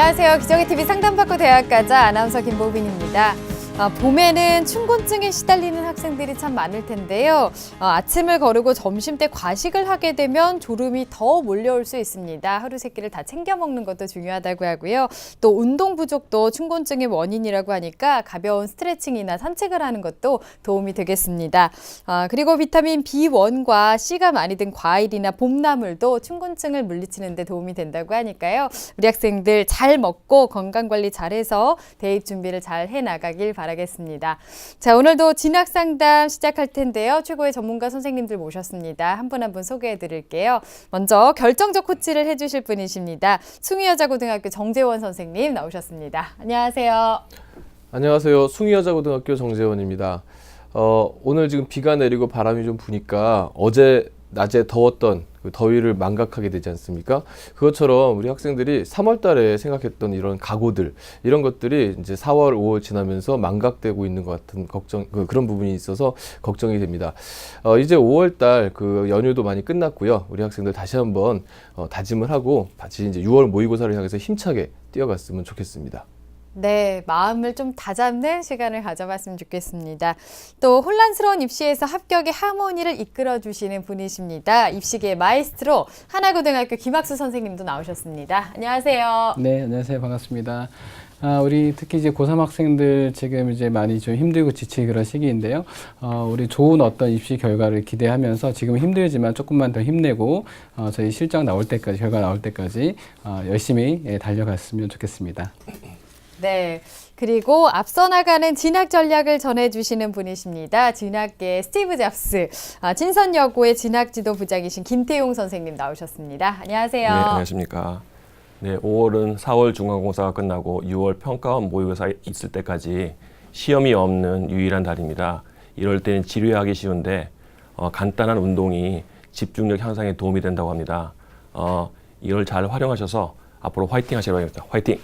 안녕하세요. 기적의TV 상담받고 대학 가자 아나운서 김보빈입니다. 봄에는 춘곤증에 시달리는 학생들이 참 많을 텐데요. 아침을 거르고 점심때 과식을 하게 되면 졸음이 더 몰려올 수 있습니다. 하루 세 끼를 다 챙겨 먹는 것도 중요하다고 하고요. 또 운동 부족도 춘곤증의 원인이라고 하니까 가벼운 스트레칭이나 산책을 하는 것도 도움이 되겠습니다. 그리고 비타민 B1과 C가 많이 든 과일이나 봄나물도 춘곤증을 물리치는 데 도움이 된다고 하니까요. 우리 학생들 잘 먹고 건강관리 잘해서 대입 준비를 잘 해나가길 바랍니다. 자, 오늘도 진학 상담 시작할 텐데요. 최고의 전문가 선생님들 모셨습니다. 한 분 한 분 소개해 드릴게요. 먼저 결정적 코치를 해주실 분이십니다. 숭의여자고등학교 정재원 선생님 나오셨습니다. 안녕하세요. 안녕하세요. 숭의여자고등학교 정재원입니다. 오늘 지금 비가 내리고 바람이 좀 부니까 어제 낮에 더웠던 그 더위를 망각하게 되지 않습니까? 그것처럼 우리 학생들이 3월 달에 생각했던 이런 각오들, 이런 것들이 이제 4월, 5월 지나면서 망각되고 있는 것 같은 그런 부분이 있어서 걱정이 됩니다. 이제 5월 달 그 연휴도 많이 끝났고요. 우리 학생들 다시 한번 다짐을 하고 같이 이제 6월 모의고사를 향해서 힘차게 뛰어갔으면 좋겠습니다. 네, 마음을 좀 다잡는 시간을 가져봤으면 좋겠습니다. 또 혼란스러운 입시에서 합격의 하모니를 이끌어주시는 분이십니다. 입시계의 마에스트로 하나고등학교 김학수 선생님도 나오셨습니다. 안녕하세요. 네, 안녕하세요. 반갑습니다. 우리 특히 이제 고3 학생들 지금 이제 많이 좀 힘들고 지친 그런 시기인데요. 우리 좋은 어떤 입시 결과를 기대하면서 지금 힘들지만 조금만 더 힘내고 저희 실적 나올 때까지, 결과 나올 때까지 열심히 달려갔으면 좋겠습니다. 네, 그리고 앞서 나가는 진학 전략을 전해주시는 분이십니다. 진학계의 스티브 잡스, 진선여고의 진학지도 부장이신 김태용 선생님 나오셨습니다. 안녕하세요. 네, 안녕하십니까. 네, 5월은 4월 중간고사가 끝나고 6월 평가원 모의고사 있을 때까지 시험이 없는 유일한 달입니다. 이럴 때는 지루하기 쉬운데 간단한 운동이 집중력 향상에 도움이 된다고 합니다. 이걸 잘 활용하셔서 앞으로 화이팅 하시기 바랍니다. 화이팅!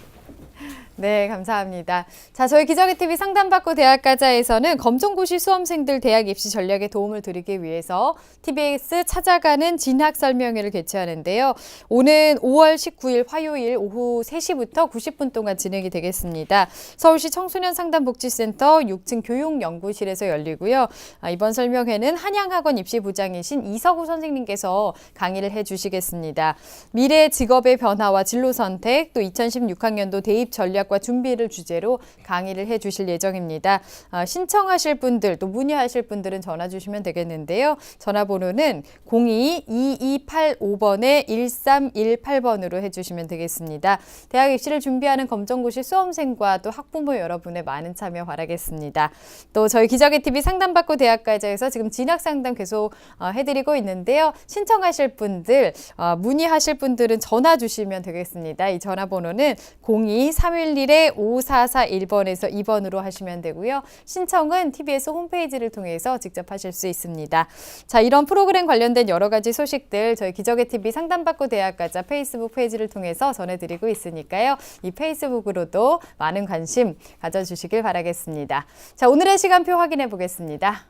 네, 감사합니다. 자, 저희 기적의TV 상담받고 대학 가자에서는 검정고시 수험생들 대학 입시 전략에 도움을 드리기 위해서 TBS 찾아가는 진학 설명회를 개최하는데요. 오는 5월 19일 화요일 오후 3시부터 90분 동안 진행이 되겠습니다. 서울시 청소년상담복지센터 6층 교육연구실에서 열리고요. 이번 설명회는 한양학원 입시부장이신 이석우 선생님께서 강의를 해주시겠습니다. 미래 직업의 변화와 진로 선택, 또 2016학년도 대입 전략 과 준비를 주제로 강의를 해주실 예정입니다. 신청하실 분들 또 문의하실 분들은 전화 주시면 되겠는데요. 전화번호는 02-2285번에 1318번으로 해주시면 되겠습니다. 대학 입시를 준비하는 검정고시 수험생과 또 학부모 여러분의 많은 참여 바라겠습니다. 또 저희 기적의TV 상담받고 대학가자에서 지금 진학 상담 계속 해드리고 있는데요. 신청하실 분들, 문의하실 분들은 전화 주시면 되겠습니다. 이 전화번호는 02-311-5441번에서 2번으로 하시면 되고요. 신청은 TBS 홈페이지를 통해서 직접 하실 수 있습니다. 자, 이런 프로그램 관련된 여러 가지 소식들 저희 기적의TV 상담받고 대학가자 페이스북 페이지를 통해서 전해드리고 있으니까요. 이 페이스북으로도 많은 관심 가져주시길 바라겠습니다. 자, 오늘의 시간표 확인해 보겠습니다.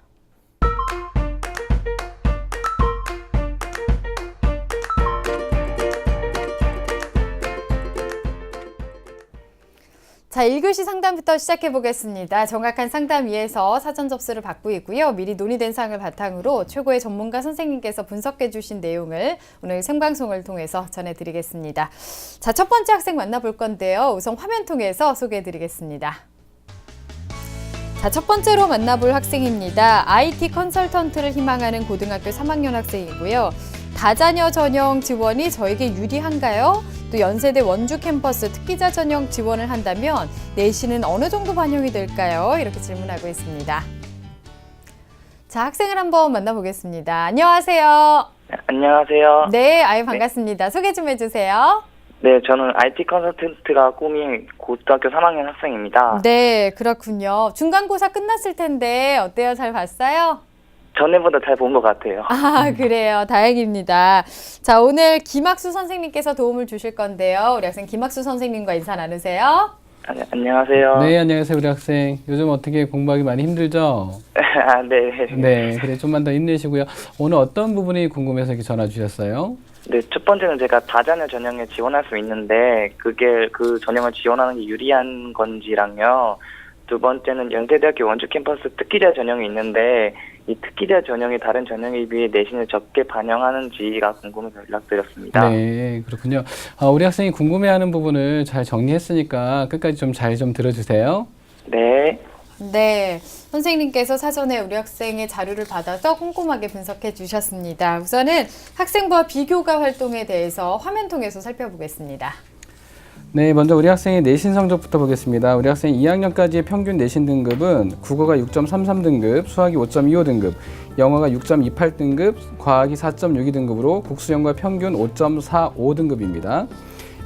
자, 1교시 상담부터 시작해 보겠습니다. 정확한 상담 위해서 사전 접수를 받고 있고요. 미리 논의된 사항을 바탕으로 최고의 전문가 선생님께서 분석해 주신 내용을 오늘 생방송을 통해서 전해드리겠습니다. 자, 첫 번째 학생 만나볼 건데요. 우선 화면 통해서 소개해 드리겠습니다. 자, 첫 번째로 만나볼 학생입니다. IT 컨설턴트를 희망하는 고등학교 3학년 학생이고요. 다자녀 전형 지원이 저에게 유리한가요? 또 연세대 원주 캠퍼스 특기자 전형 지원을 한다면 내신은 어느 정도 반영이 될까요? 이렇게 질문하고 있습니다. 자, 학생을 한번 만나보겠습니다. 안녕하세요. 안녕하세요. 네, 반갑습니다. 소개 좀 해주세요. 네, 저는 IT 컨설턴트가 꿈인 고등학교 3학년 학생입니다. 네, 그렇군요. 중간고사 끝났을 텐데 어때요? 잘 봤어요? 전에보다 잘 본 것 같아요. 그래요. 다행입니다. 자, 오늘 김학수 선생님께서 도움을 주실 건데요. 우리 학생 김학수 선생님과 인사 나누세요. 안녕하세요. 네, 안녕하세요, 우리 학생. 요즘 어떻게 공부하기 많이 힘들죠? 아, 네. 네, 그래 좀만 더 힘내시고요. 오늘 어떤 부분이 궁금해서 이렇게 전화 주셨어요? 네, 첫 번째는 제가 다자녀 전형에 지원할 수 있는데 그게 그 전형을 지원하는 게 유리한 건지랑요. 두 번째는 연세대학교 원주 캠퍼스 특기자 전형이 있는데 이 특기자 전형이 다른 전형에 비해 내신을 적게 반영하는지가 궁금해서 연락드렸습니다. 네, 그렇군요. 우리 학생이 궁금해하는 부분을 잘 정리했으니까 끝까지 좀 잘 좀 들어주세요. 네. 네, 선생님께서 사전에 우리 학생의 자료를 받아서 꼼꼼하게 분석해 주셨습니다. 우선은 학생부와 비교과 활동에 대해서 화면 통해서 살펴보겠습니다. 네, 먼저 우리 학생의 내신 성적부터 보겠습니다. 우리 학생 2학년까지의 평균 내신 등급은 국어가 6.33등급, 수학이 5.25등급, 영어가 6.28등급, 과학이 4.62등급으로 국수영과 평균 5.45등급입니다.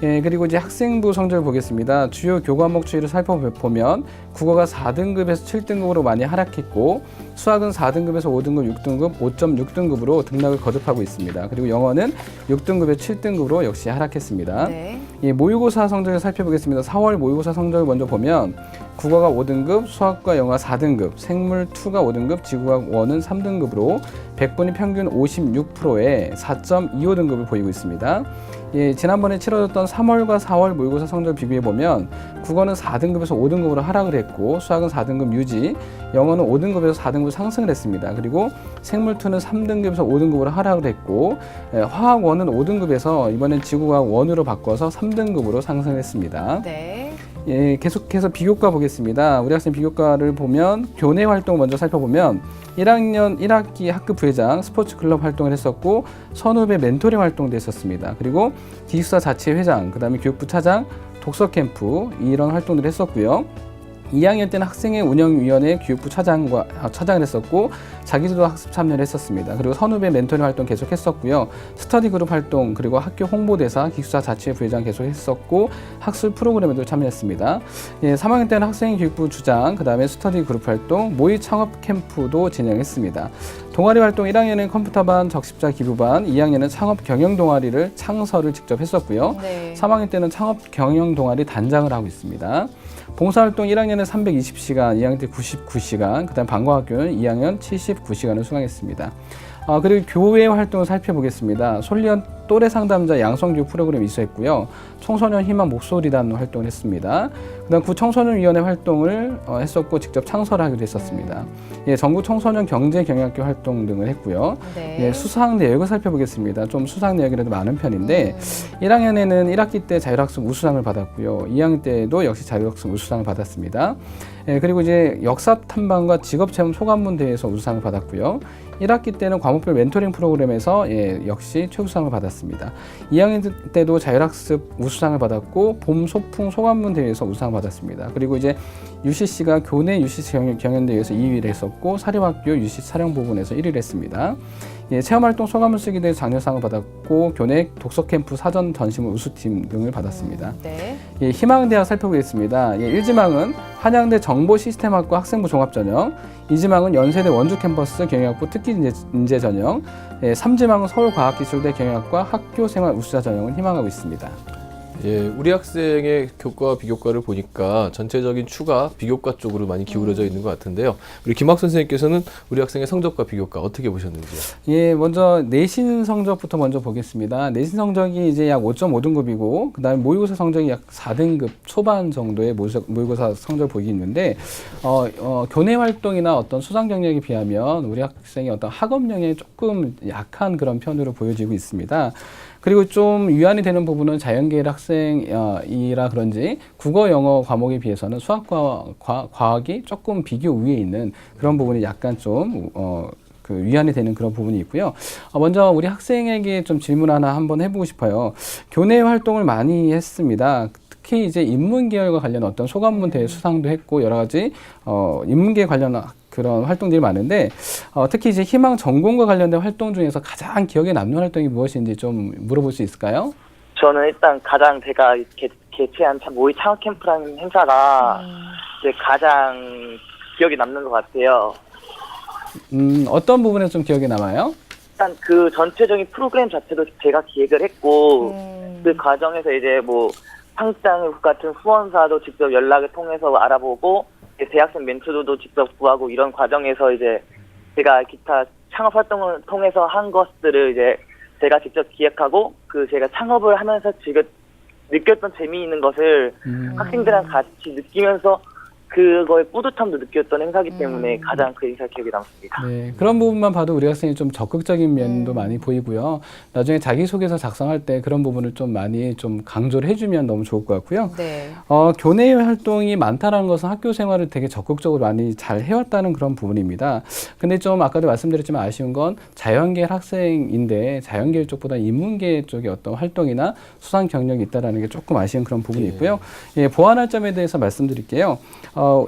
예, 그리고 이제 학생부 성적을 보겠습니다. 주요 교과목 추이를 살펴보면 국어가 4등급에서 7등급으로 많이 하락했고 수학은 4등급에서 5등급, 6등급, 5.6등급으로 등락을 거듭하고 있습니다. 그리고 영어는 6등급에서 7등급으로 역시 하락했습니다. 네. 예, 모의고사 성적을 살펴보겠습니다. 4월 모의고사 성적을 먼저 보면 국어가 5등급, 수학과 영어 4등급, 생물 2가 5등급, 지구과학 1은 3등급으로 100분위 평균 56%에 4.25등급을 보이고 있습니다. 예, 지난번에 치러졌던 3월과 4월 모의고사 성적을 비교해보면 국어는 4등급에서 5등급으로 하락을 했고 수학은 4등급 유지, 영어는 5등급에서 4등급 상승을 했습니다. 그리고 생물2는 3등급에서 5등급으로 하락을 했고 화학 1은 5등급에서 이번엔 지구과학 1으로 바꿔서 3등급으로 상승했습니다. 네. 예, 계속해서 비교과 보겠습니다. 우리 학생 비교과를 보면 교내 활동 먼저 살펴보면 1학년 1학기 학급 부회장 스포츠 클럽 활동을 했었고 선후배 멘토링 활동도 했었습니다. 그리고 기숙사 자치 회장, 그다음에 교육부 차장, 독서 캠프 이런 활동들을 했었고요. 2학년 때는 학생회 운영위원회 교육부 차장을 했었고 자기주도 학습 참여를 했었습니다. 그리고 선후배 멘토링 활동 계속 했었고요. 스터디 그룹 활동 그리고 학교 홍보대사 기숙사 자치회 부회장 계속 했었고 학술 프로그램에도 참여했습니다. 예, 3학년 때는 학생회 교육부 주장 그다음에 스터디 그룹 활동 모의 창업 캠프도 진행했습니다. 동아리 활동 1학년은 컴퓨터반 적십자 기부반 2학년은 창업 경영 동아리를 창설을 직접 했었고요. 네. 3학년 때는 창업 경영 동아리 단장을 하고 있습니다. 봉사활동 1학년은 320시간, 2학년 때 99시간, 그 다음 방과학교는 2학년 79시간을 수강했습니다. 그리고 교회 활동을 살펴보겠습니다. 솔리언 또래 상담자 양성교육 프로그램이 있었고요. 청소년 희망 목소리단 활동을 했습니다. 그다음 구청소년위원회 활동을 했었고 직접 창설하기도 했었습니다. 예, 전국 청소년 경제 경영학교 활동 등을 했고요. 네. 예, 수상 내역을 살펴보겠습니다. 좀 수상 내역이라도 많은 편인데 1학년에는 1학기 때 자율학습 우수상을 받았고요. 2학년 때도 역시 자율학습 우수상을 받았습니다. 예, 그리고 이제 역사 탐방과 직업체험 소감문 대회에서 우수상을 받았고요. 1학기 때는 과목별 멘토링 프로그램에서 역시 최우수상을 받았습니다. 2학년 때도 자율학습 우수상을 받았고 봄 소풍 소감문 대회에서 우수상을 받았습니다. 그리고 이제 UCC가 교내 UCC 경연대회에서 2위를 했었고 사립학교 UCC 촬영 부분에서 1위를 했습니다. 예, 체험활동 소감문 쓰기 대회 장려상을 받았고 교내 독서캠프 사전 전시물 우수팀 등을 받았습니다. 네. 예, 희망대학 살펴보겠습니다. 예, 1지망은 한양대 정보시스템학과 학생부 종합전형, 2지망은 연세대 원주캠퍼스 경영학부 특기인재 전형, 3지망은 서울과학기술대 경영학과 학교생활 우수자 전형을 희망하고 있습니다. 예, 우리 학생의 교과와 비교과를 보니까 전체적인 추가 비교과 쪽으로 많이 기울어져 있는 것 같은데요. 우리 김학 선생님께서는 우리 학생의 성적과 비교과 어떻게 보셨는지요? 예, 먼저 내신 성적부터 먼저 보겠습니다. 내신 성적이 이제 약 5.5등급이고, 그 다음에 모의고사 성적이 약 4등급 초반 정도의 모의고사 성적을 보이고 있는데, 교내 활동이나 어떤 수상 경력에 비하면 우리 학생의 어떤 학업력이 조금 약한 그런 편으로 보여지고 있습니다. 그리고 좀 위안이 되는 부분은 자연계열 학생이라 그런지 국어, 영어 과목에 비해서는 수학과 과학이 조금 비교 우위에 있는 그런 부분이 약간 좀 위안이 되는 그런 부분이 있고요. 먼저 우리 학생에게 좀 질문 하나 한번 해보고 싶어요. 교내 활동을 많이 했습니다. 특히 이제 인문계열과 관련 어떤 소감문 대회 수상도 했고 여러 가지 인문계 관련 그런 활동들이 많은데 특히 이제 희망 전공과 관련된 활동 중에서 가장 기억에 남는 활동이 무엇인지 좀 물어볼 수 있을까요? 저는 일단 가장 제가 개최한 모의 창업 캠프라는 행사가 이제 가장 기억에 남는 것 같아요. 어떤 부분에서 좀 기억에 남아요? 일단 그 전체적인 프로그램 자체도 제가 기획을 했고 그 과정에서 이제 뭐 한국당 같은 후원사도 직접 연락을 통해서 알아보고 대학생 멘토도 직접 구하고 이런 과정에서 이제 제가 기타 창업 활동을 통해서 한 것들을 이제 제가 직접 기획하고 제가 창업을 하면서 지금 느꼈던 재미있는 것을 학생들이랑 같이 느끼면서 그거의 뿌듯함도 느꼈던 행사기 때문에 가장 그 행사 기억에 남습니다. 네, 그런 부분만 봐도 우리 학생이 좀 적극적인 면도 많이 보이고요. 나중에 자기소개서 작성할 때 그런 부분을 좀 많이 좀 강조를 해주면 너무 좋을 것 같고요. 네. 교내 활동이 많다라는 것은 학교 생활을 되게 적극적으로 많이 잘 해왔다는 그런 부분입니다. 근데 좀 아까도 말씀드렸지만 아쉬운 건 자연계열 학생인데 자연계열 쪽보다 인문계 쪽의 어떤 활동이나 수상 경력이 있다라는 게 조금 아쉬운 그런 부분이 있고요. 예, 보완할 점에 대해서 말씀드릴게요.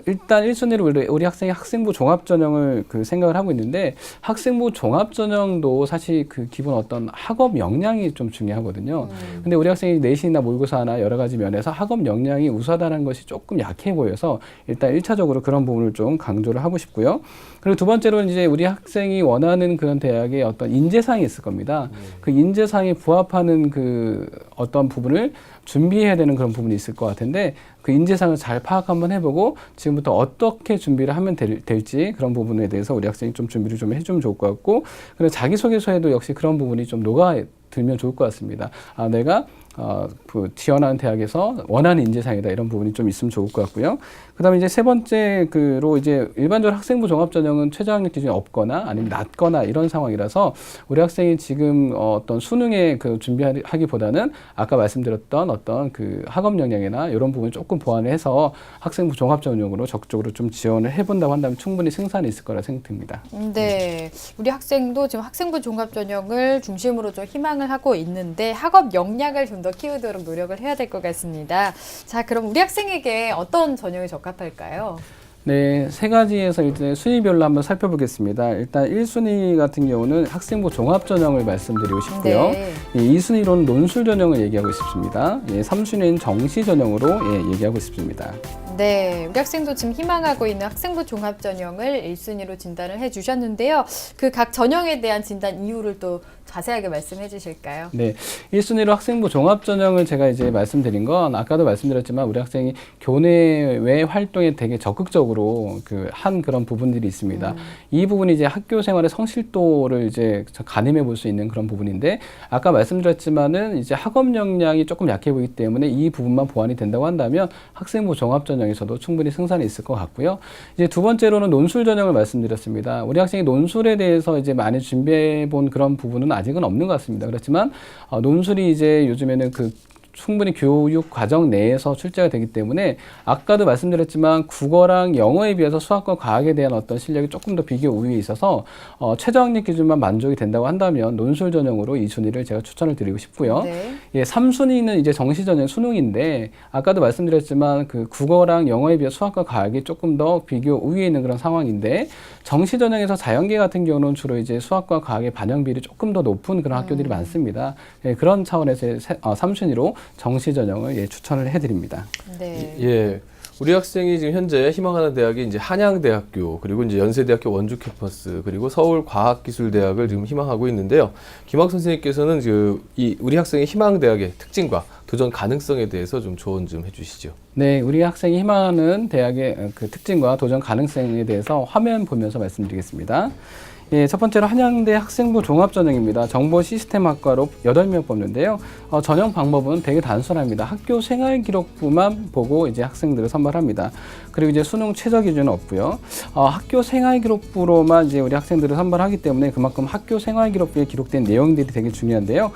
일단 1순위로 우리 학생이 학생부 종합전형을 생각을 하고 있는데 학생부 종합전형도 사실 기본 어떤 학업 역량이 좀 중요하거든요. 근데 우리 학생이 내신이나 모의고사나 여러 가지 면에서 학업 역량이 우수하다는 것이 조금 약해 보여서 일단 1차적으로 그런 부분을 좀 강조를 하고 싶고요. 그리고 두 번째로는 이제 우리 학생이 원하는 그런 대학의 어떤 인재상이 있을 겁니다. 그 인재상에 부합하는 어떤 부분을 준비해야 되는 그런 부분이 있을 것 같은데 그 인재상을 잘 파악 한번 해보고 지금부터 어떻게 준비를 하면 될지 그런 부분에 대해서 우리 학생이 좀 준비를 좀 해주면 좋을 것 같고 그리고 자기소개서에도 역시 그런 부분이 좀 녹아들면 좋을 것 같습니다. 내가 지원하는 대학에서 원하는 인재상이다 이런 부분이 좀 있으면 좋을 것 같고요. 그다음에 이제 세 번째로 이제 일반적으로 학생부 종합전형은 최저학력 기준이 없거나 아니면 낮거나 이런 상황이라서 우리 학생이 지금 어떤 수능에 준비하기보다는 아까 말씀드렸던 어떤 학업 역량이나 이런 부분을 조금 보완을 해서 학생부 종합전형으로 적극적으로 좀 지원을 해본다고 한다면 충분히 승산이 있을 거라 생각됩니다. 네, 우리 학생도 지금 학생부 종합전형을 중심으로 좀 희망을 하고 있는데 학업 역량을 좀 더 키우도록 노력을 해야 될 것 같습니다. 자, 그럼 우리 학생에게 어떤 전형이 적합할까요? 네, 세 가지에서 이제 순위별로 한번 살펴보겠습니다. 일단 1순위 같은 경우는 학생부 종합전형을 말씀드리고 싶고요. 네. 2순위로는 논술전형을 얘기하고 싶습니다. 3순위는 정시전형으로 얘기하고 싶습니다. 네, 우리 학생도 지금 희망하고 있는 학생부 종합전형을 1순위로 진단을 해주셨는데요. 그 각 전형에 대한 진단 이유를 또 자세하게 말씀해 주실까요? 네, 1순위로 학생부 종합전형을 제가 이제 말씀드린 건 아까도 말씀드렸지만 우리 학생이 교내외 활동에 되게 적극적으로 한 그런 부분들이 있습니다. 이 부분이 이제 학교 생활의 성실도를 이제 가늠해 볼 수 있는 그런 부분인데 아까 말씀드렸지만은 이제 학업 역량이 조금 약해 보이기 때문에 이 부분만 보완이 된다고 한다면 학생부 종합전형에서도 충분히 승산이 있을 것 같고요. 이제 두 번째로는 논술 전형을 말씀드렸습니다. 우리 학생이 논술에 대해서 이제 많이 준비해 본 그런 부분은 아직은 없는 것 같습니다. 그렇지만 논술이 이제 요즘에는 충분히 교육 과정 내에서 출제가 되기 때문에 아까도 말씀드렸지만 국어랑 영어에 비해서 수학과 과학에 대한 어떤 실력이 조금 더 비교 우위에 있어서 최저학력 기준만 만족이 된다고 한다면 논술 전형으로 2순위를 제가 추천을 드리고 싶고요. 네. 3순위는 이제 정시 전형 수능인데 아까도 말씀드렸지만 국어랑 영어에 비해 수학과 과학이 조금 더 비교 우위에 있는 그런 상황인데 정시 전형에서 자연계 같은 경우는 주로 이제 수학과 과학의 반영 비율이 조금 더 높은 그런 학교들이 많습니다. 그런 차원에서 3순위로 정시 전형을 추천을 해드립니다. 네. 예. 우리 학생이 지금 현재 희망하는 대학이 이제 한양대학교, 그리고 이제 연세대학교 원주 캠퍼스, 그리고 서울과학기술대학을 지금 희망하고 있는데요. 김학 선생님께서는 우리 학생의 희망대학의 특징과 도전 가능성에 대해서 좀 조언 좀 해주시죠. 네, 우리 학생이 희망하는 대학의 특징과 도전 가능성에 대해서 화면 보면서 말씀드리겠습니다. 첫 번째로 한양대 학생부 종합전형입니다. 정보시스템학과로 8명 뽑는데요. 전형 방법은 되게 단순합니다. 학교 생활기록부만 보고 이제 학생들을 선발합니다. 그리고 이제 수능 최저 기준은 없고요. 학교 생활기록부로만 이제 우리 학생들을 선발하기 때문에 그만큼 학교 생활기록부에 기록된 내용들이 되게 중요한데요.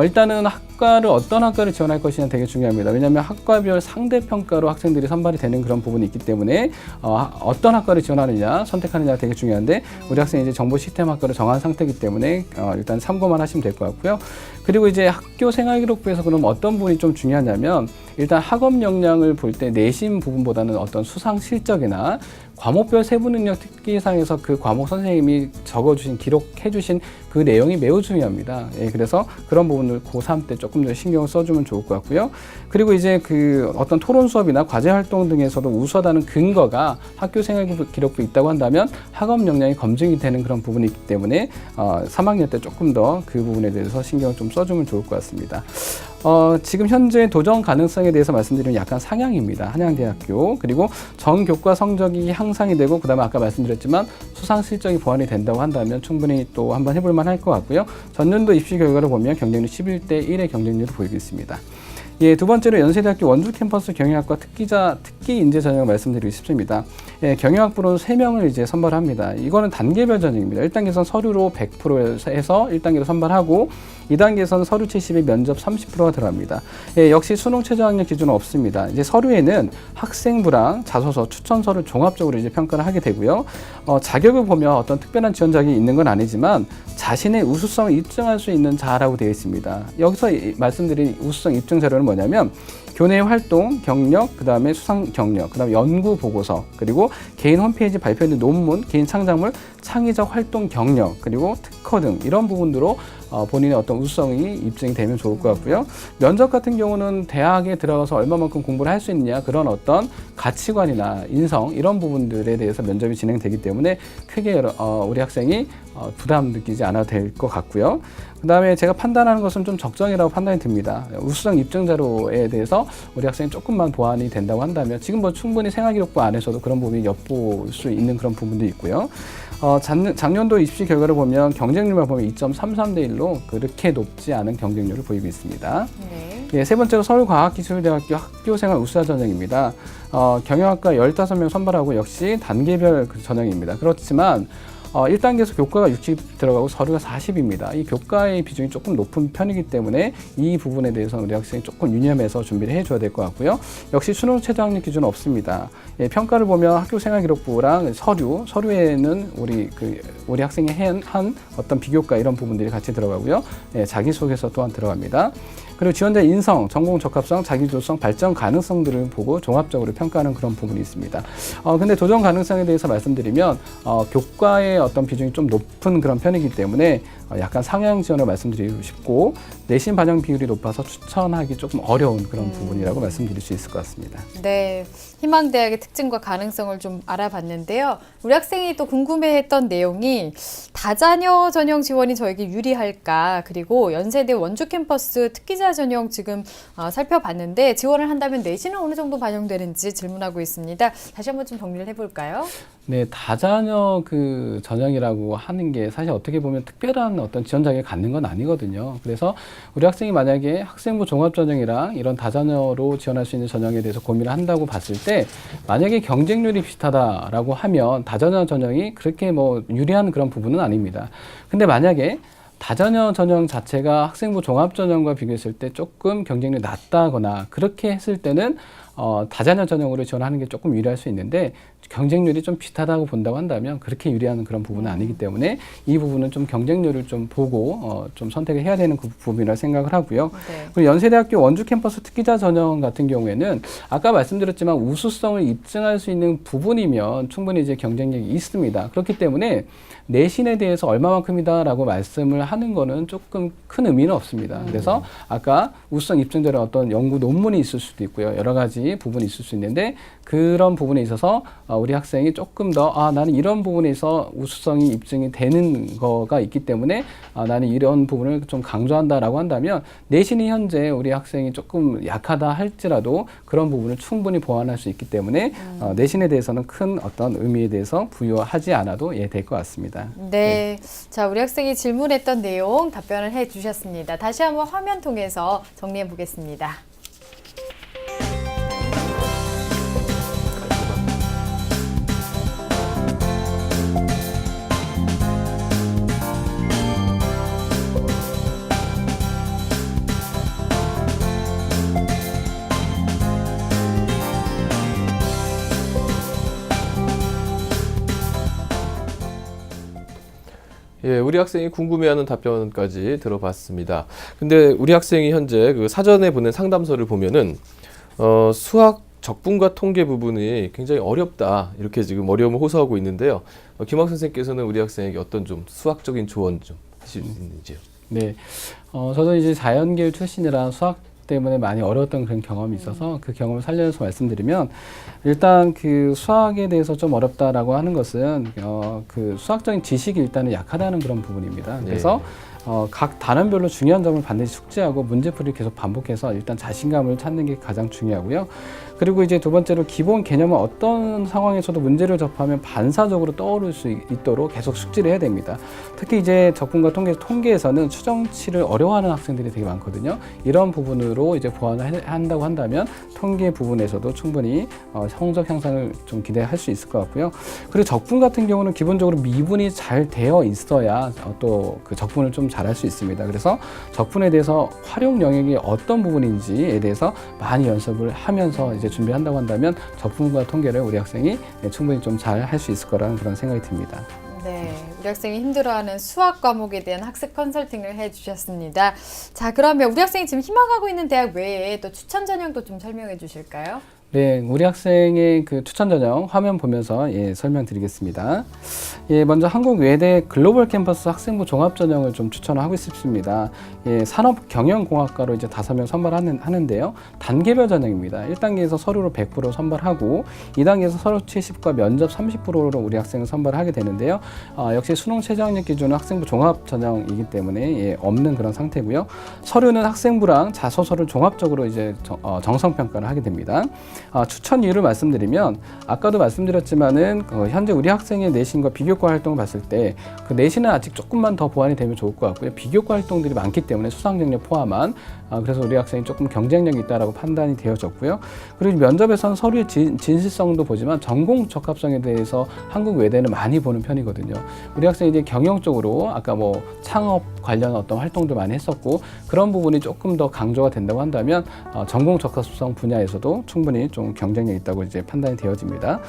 일단은 어떤 학과를 지원할 것이냐 되게 중요합니다. 왜냐하면 학과별 상대평가로 학생들이 선발이 되는 그런 부분이 있기 때문에 어떤 학과를 지원하느냐 선택하느냐가 되게 중요한데 우리 학생이 이제 정보시스템학과를 정한 상태이기 때문에 일단 참고만 하시면 될 것 같고요. 그리고 이제 학교 생활기록부에서 그럼 어떤 부분이 좀 중요하냐면 일단 학업 역량을 볼 때 내신 부분보다는 어떤 수상 실적이나 과목별 세부 능력 특기상에서 그 과목 선생님이 적어주신 기록해주신 그 내용이 매우 중요합니다. 그래서 그런 부분을 고3 때 조금 더 신경을 써주면 좋을 것 같고요. 그리고 이제 어떤 토론 수업이나 과제 활동 등에서도 우수하다는 근거가 학교 생활 기록부에 있다고 한다면 학업 역량이 검증이 되는 그런 부분이 있기 때문에 3학년 때 조금 더 그 부분에 대해서 신경을 좀 써주면 좋을 것 같습니다. 지금 현재 도전 가능성에 대해서 말씀드리면 약간 상향입니다. 한양대학교. 그리고 전교과 성적이 향상이 되고 그다음에 아까 말씀드렸지만 수상 실적이 보완이 된다고 한다면 충분히 또 한번 해볼 만할 것 같고요. 전년도 입시 결과를 보면 경쟁률 11대 1의 경쟁률을 보이고 있습니다. 예, 두 번째로 연세대학교 원주 캠퍼스 경영학과 특기 인재 전형을 말씀드리고 싶습니다. 예, 경영학부로 3명을 이제 선발합니다. 이거는 단계별 전형입니다. 1단계에서는 서류로 100% 해서 1단계로 선발하고 2단계에서는 서류 70에 면접 30%가 들어갑니다. 예, 역시 수능 최저학력 기준은 없습니다. 이제 서류에는 학생부랑 자소서, 추천서를 종합적으로 이제 평가를 하게 되고요. 자격을 보면 어떤 특별한 지원 자격이 있는 건 아니지만 자신의 우수성을 입증할 수 있는 자라고 되어 있습니다. 여기서 말씀드린 우수성 입증 자료는 뭐냐면 교내 활동, 경력, 그 다음에 수상 경력, 그 다음에 연구 보고서, 그리고 개인 홈페이지 발표된 논문, 개인 창작물, 창의적 활동 경력, 그리고 특허 등 이런 부분으로 본인의 어떤 우수성이 입증이 되면 좋을 것 같고요. 면접 같은 경우는 대학에 들어가서 얼마만큼 공부를 할 수 있느냐 그런 어떤 가치관이나 인성 이런 부분들에 대해서 면접이 진행되기 때문에 크게 우리 학생이 부담 느끼지 않아도 될 것 같고요. 그 다음에 제가 판단하는 것은 좀 적정이라고 판단이 듭니다. 우수성 입증 자료에 대해서 우리 학생이 조금만 보완이 된다고 한다면 지금 뭐 충분히 생활기록부 안에서도 그런 부분이 엿볼 수 있는 그런 부분도 있고요. 작년도 입시 결과를 보면 경쟁률만 보면 2.33대 1로 그렇게 높지 않은 경쟁률을 보이고 있습니다. 네. 예, 세 번째로 서울과학기술대학교 학교생활 우수자 전형입니다. 경영학과 15명 선발하고 역시 단계별 전형입니다. 그렇지만 1단계에서 교과가 60 들어가고 서류가 40입니다. 이 교과의 비중이 조금 높은 편이기 때문에 이 부분에 대해서는 우리 학생이 조금 유념해서 준비를 해줘야 될 것 같고요. 역시 수능 최저학력 기준은 없습니다. 예, 평가를 보면 학교생활기록부랑 서류에는 우리 학생이 한 어떤 비교과 이런 부분들이 같이 들어가고요. 예, 자기소개서 또한 들어갑니다. 그리고 지원자 인성, 전공 적합성, 자기주도성, 발전 가능성들을 보고 종합적으로 평가하는 그런 부분이 있습니다. 근데 도전 가능성에 대해서 말씀드리면 교과의 어떤 비중이 좀 높은 그런 편이기 때문에 약간 상향 지원을 말씀드리고 싶고 내신 반영 비율이 높아서 추천하기 조금 어려운 그런 부분이라고 말씀드릴 수 있을 것 같습니다. 네, 희망대학의 특징과 가능성을 좀 알아봤는데요. 우리 학생이 또 궁금해했던 내용이 다자녀 전형 지원이 저에게 유리할까, 그리고 연세대 원주 캠퍼스 특기자 전형 지금 살펴봤는데 지원을 한다면 내신은 어느 정도 반영되는지 질문하고 있습니다. 다시 한번 좀 정리를 해볼까요? 네, 다자녀 그 전형이라고 하는 게 사실 어떻게 보면 특별한 어떤 지원 자격을 갖는 건 아니거든요. 그래서 우리 학생이 만약에 학생부 종합 전형이랑 이런 다자녀로 지원할 수 있는 전형에 대해서 고민을 한다고 봤을 때 만약에 경쟁률이 비슷하다라고 하면 다자녀 전형이 그렇게 뭐 유리한 그런 부분은 아닙니다. 근데 만약에 다자녀 전형 자체가 학생부 종합 전형과 비교했을 때 조금 경쟁률이 낮다거나 그렇게 했을 때는 다자녀 전형으로 지원하는 게 조금 유리할 수 있는데 경쟁률이 좀 비슷하다고 본다고 한다면 그렇게 유리한 그런 부분은 아니기 때문에 이 부분은 좀 경쟁률을 좀 보고 좀 선택을 해야 되는 그 부분이라 생각을 하고요. 네. 그리고 연세대학교 원주 캠퍼스 특기자 전형 같은 경우에는 아까 말씀드렸지만 우수성을 입증할 수 있는 부분이면 충분히 이제 경쟁력이 있습니다. 그렇기 때문에 내신에 대해서 얼마만큼이다라고 말씀을 하는 거는 조금 큰 의미는 없습니다. 그래서 아까 우수성 입증자료 어떤 연구 논문이 있을 수도 있고요. 여러 가지 부분이 있을 수 있는데 그런 부분에 있어서 우리 학생이 조금 더 나는 이런 부분에서 우수성이 입증이 되는 거가 있기 때문에 나는 이런 부분을 좀 강조한다라고 한다면 내신이 현재 우리 학생이 조금 약하다 할지라도 그런 부분을 충분히 보완할 수 있기 때문에 내신에 대해서는 큰 어떤 의미에 대해서 부여하지 않아도 될 것 같습니다. 네. 자, 우리 학생이 질문했던 내용 답변을 해 주셨습니다. 다시 한번 화면 통해서 정리해 보겠습니다. 예, 우리 학생이 궁금해하는 답변까지 들어봤습니다. 근데 우리 학생이 현재 그 사전에 보낸 상담서를 보면은 수학 적분과 통계 부분이 굉장히 어렵다 이렇게 지금 어려움을 호소하고 있는데요. 김학 선생님께서는 우리 학생에게 어떤 좀 수학적인 조언 좀 하실 수 있는지요? 네, 저도 이제 자연계열 출신이라 수학 때문에 많이 어려웠던 그런 경험이 있어서 그 경험을 살려서 말씀드리면 일단 그 수학에 대해서 좀 어렵다라고 하는 것은 그 수학적인 지식이 일단은 약하다는 그런 부분입니다. 그래서 각 단원별로 중요한 점을 반드시 숙지하고 문제풀이를 계속 반복해서 일단 자신감을 찾는 게 가장 중요하고요. 그리고 이제 두 번째로 기본 개념은 어떤 상황에서도 문제를 접하면 반사적으로 떠오를 수 있도록 계속 숙지를 해야 됩니다. 특히 이제 적분과 통계에서는 추정치를 어려워하는 학생들이 되게 많거든요. 이런 부분으로 이제 보완을 한다고 한다면 통계 부분에서도 충분히 성적 향상을 좀 기대할 수 있을 것 같고요. 그리고 적분 같은 경우는 기본적으로 미분이 잘 되어 있어야 또 그 적분을 좀 잘할 수 있습니다. 그래서 적분에 대해서 활용 영역이 어떤 부분인지에 대해서 많이 연습을 하면서 이제 준비한다고 한다면 적분과 통계를 우리 학생이 충분히 좀 잘 할 수 있을 거라는 그런 생각이 듭니다. 네, 우리 학생이 힘들어하는 수학 과목에 대한 학습 컨설팅을 해주셨습니다. 자, 그러면 우리 학생이 지금 희망하고 있는 대학 외에 또 추천 전형도 좀 설명해 주실까요? 네, 우리 학생의 그 추천 전형 화면 보면서 설명드리겠습니다. 먼저 한국 외대 글로벌 캠퍼스 학생부 종합 전형을 좀 추천하고 싶습니다. 산업경영공학과로 이제 5명 선발하는데요. 단계별 전형입니다. 1단계에서 서류로 100% 선발하고 2단계에서 서류 70과 면접 30%로 우리 학생을 선발하게 되는데요. 역시 수능 최저학력 기준은 학생부 종합 전형이기 때문에 없는 그런 상태고요. 서류는 학생부랑 자소서를 종합적으로 이제 정성평가를 하게 됩니다. 추천 이유를 말씀드리면 아까도 말씀드렸지만은 현재 우리 학생의 내신과 비교과 활동을 봤을 때 그 내신은 아직 조금만 더 보완이 되면 좋을 것 같고요. 비교과 활동들이 많기 때문에 수상 경력 포함한 그래서 우리 학생이 조금 경쟁력이 있다라고 판단이 되어졌고요. 그리고 면접에서는 서류의 진실성도 보지만 전공 적합성에 대해서 한국 외대는 많이 보는 편이거든요. 우리 학생이 이제 경영 쪽으로 아까 뭐 창업 관련 어떤 활동도 많이 했었고 그런 부분이 조금 더 강조가 된다고 한다면 전공 적합성 분야에서도 충분히 좀 경쟁력이 있다고 이제 판단이 되어집니다.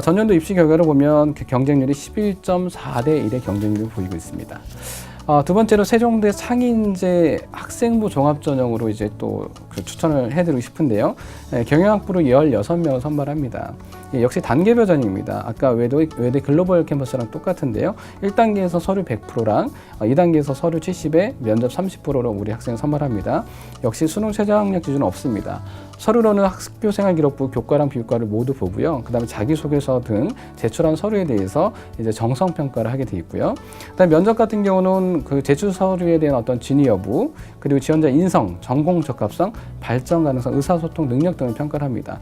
전년도 입시 결과를 보면 그 경쟁률이 11.4대 1의 경쟁률을 보이고 있습니다. 두 번째로 세종대 창의인재 학생부 종합전형으로 이제 또 그 추천을 해드리고 싶은데요. 경영학부로 16명을 선발합니다. 역시 단계별 전형입니다. 아까 외대 글로벌 캠퍼스랑 똑같은데요. 1단계에서 서류 100%랑 2단계에서 서류 70에 면접 30%로 우리 학생을 선발합니다. 역시 수능 최저학력 기준은 없습니다. 서류로는 학교생활기록부 교과랑 비교과를 모두 보고요. 그 다음에 자기소개서 등 제출한 서류에 대해서 이제 정성평가를 하게 돼 있고요. 그 다음에 면접 같은 경우는 그 제출 서류에 대한 어떤 진위 여부, 그리고 지원자 인성, 전공 적합성, 발전 가능성, 의사소통 능력 등을 평가를 합니다.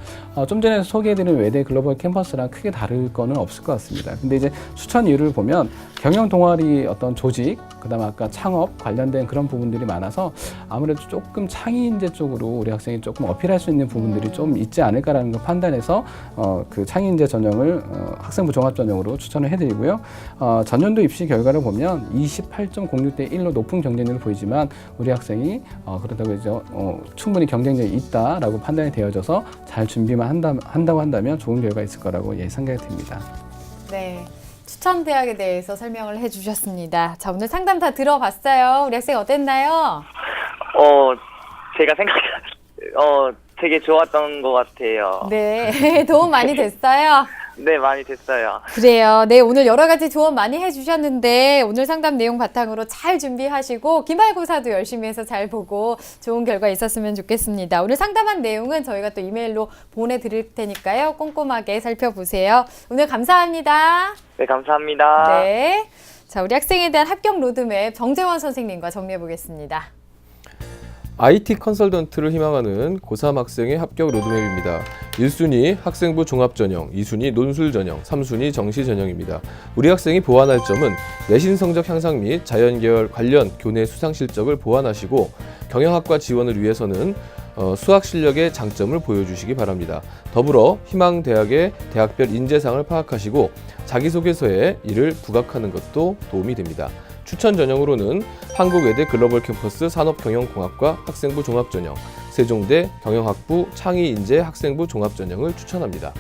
좀 전에 소개해드린 외대 글로벌 캠퍼스랑 크게 다를 거는 없을 것 같습니다. 근데 이제 추천 이유를 보면 경영 동아리 어떤 조직, 그 다음에 아까 창업 관련된 그런 부분들이 많아서 아무래도 조금 창의인재 쪽으로 우리 학생이 조금 어필할 수 있는 부분들이 좀 있지 않을까라는 걸 판단해서 그 창의인재 전형을 학생부 종합 전형으로 추천을 해드리고요. 전년도 입시 결과를 보면 28.06대 1로 높은 경쟁력을 보이지만 우리 학생이 그렇다고 해서 충분히 경쟁력이 있다라고 판단이 되어져서 잘 준비만 한다고 한다면 좋은 결과 있을 거라고 생각이 듭니다. 네. 추천 대학에 대해서 설명을 해주셨습니다. 자, 오늘 상담 다 들어봤어요. 우리 학생 어땠나요? 제가 되게 좋았던 것 같아요. 네, 도움 많이 됐어요? 네, 많이 됐어요. 그래요. 네, 오늘 여러 가지 조언 많이 해주셨는데 오늘 상담 내용 바탕으로 잘 준비하시고 기말고사도 열심히 해서 잘 보고 좋은 결과 있었으면 좋겠습니다. 오늘 상담한 내용은 저희가 또 이메일로 보내드릴 테니까요. 꼼꼼하게 살펴보세요. 오늘 감사합니다. 네, 감사합니다. 네. 자, 우리 학생에 대한 합격 로드맵 정재원 선생님과 정리해 보겠습니다. IT 컨설턴트를 희망하는 고3 학생의 합격 로드맵입니다. 1순위 학생부 종합전형, 2순위 논술전형, 3순위 정시전형입니다. 우리 학생이 보완할 점은 내신 성적 향상 및 자연계열 관련 교내 수상 실적을 보완하시고 경영학과 지원을 위해서는 수학 실력의 장점을 보여주시기 바랍니다. 더불어 희망대학의 대학별 인재상을 파악하시고 자기소개서에 이를 부각하는 것도 도움이 됩니다. 추천 전형으로는 한국외대 글로벌 캠퍼스 산업경영공학과 학생부 종합전형, 세종대 경영학부 창의인재 학생부 종합전형을 추천합니다.